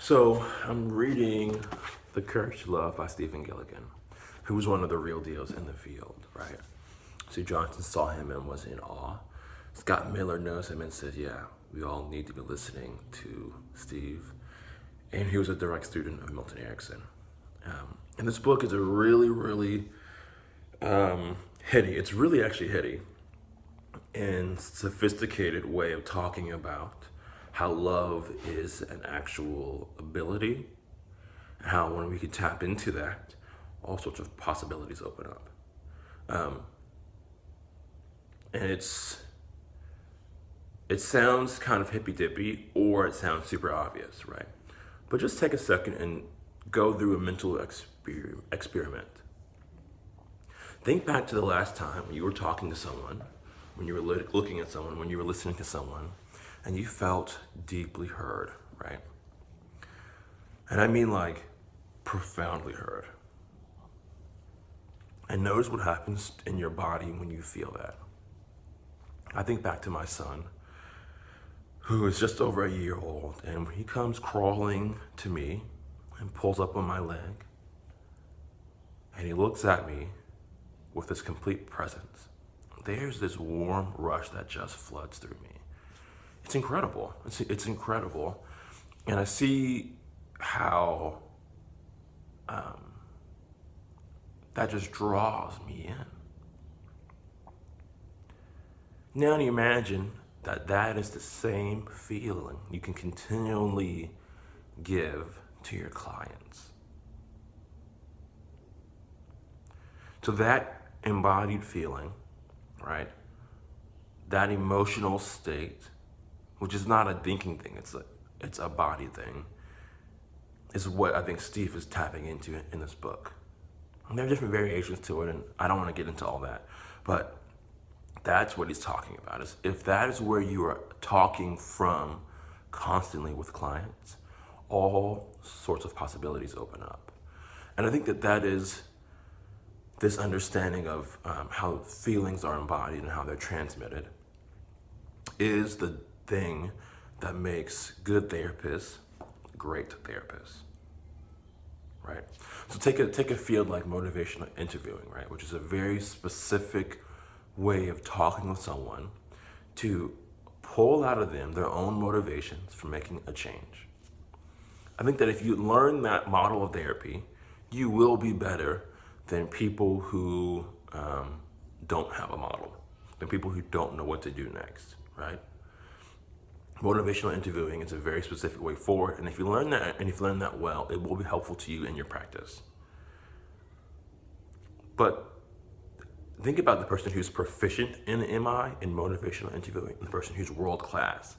So I'm reading The Courage to Love by Stephen Gilligan, who was one of the real deals in the field, right? Sue Johnson saw him and was in awe. Scott Miller knows him and said, yeah, we all need to be listening to Steve. And he was a direct student of Milton Erickson. And this book is a really heady. It's really actually heady and sophisticated way of talking about how love is an actual ability, and how when we can tap into that, all sorts of possibilities open up. And it sounds kind of hippy dippy, or it sounds super obvious, right? But just take a second and go through a mental experiment. Think back to the last time you were talking to someone, when you were looking at someone, when you were listening to someone, and you felt deeply heard, right? And I mean like profoundly heard. And notice what happens in your body when you feel that. I think back to my son, who is just over a year old, and he comes crawling to me and pulls up on my leg, and he looks at me with this complete presence. There's this warm rush that just floods through me. It's incredible. It's incredible. And I see how that just draws me in. Now imagine that is the same feeling you can continually give to your clients. So that embodied feeling, right? That emotional state, which is not a thinking thing, it's a body thing, is what I think Steve is tapping into in this book. And there are different variations to it, and I don't want to get into all that, but that's what he's talking about. Is if that is where you are talking from constantly with clients, all sorts of possibilities open up. And I think that is this understanding of how feelings are embodied and how they're transmitted is the thing that makes good therapists great therapists, right? So take a field like motivational interviewing, right, which is a very specific way of talking with someone to pull out of them their own motivations for making a change. I think that if you learn that model of therapy, you will be better than people who don't have a model, than people who don't know what to do next, right? Motivational interviewing is a very specific way forward, and if you learn that, and if you learn that well, it will be helpful to you in your practice. But think about the person who's proficient in MI, in motivational interviewing, and the person who's world class.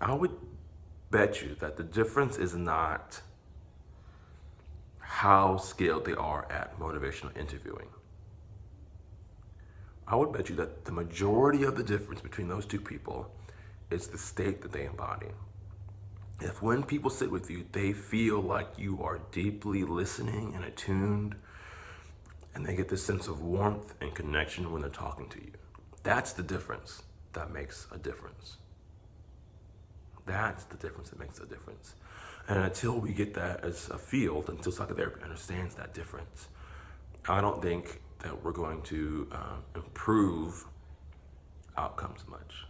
I would bet you that the difference is not how skilled they are at motivational interviewing. I would bet you that the majority of the difference between those two people is the state that they embody. If when people sit with you, they feel like you are deeply listening and attuned, and they get this sense of warmth and connection when they're talking to you. That's the difference that makes a difference. That's the difference that makes a difference. And until we get that as a field, until psychotherapy understands that difference, I don't think that we're going to improve outcomes much.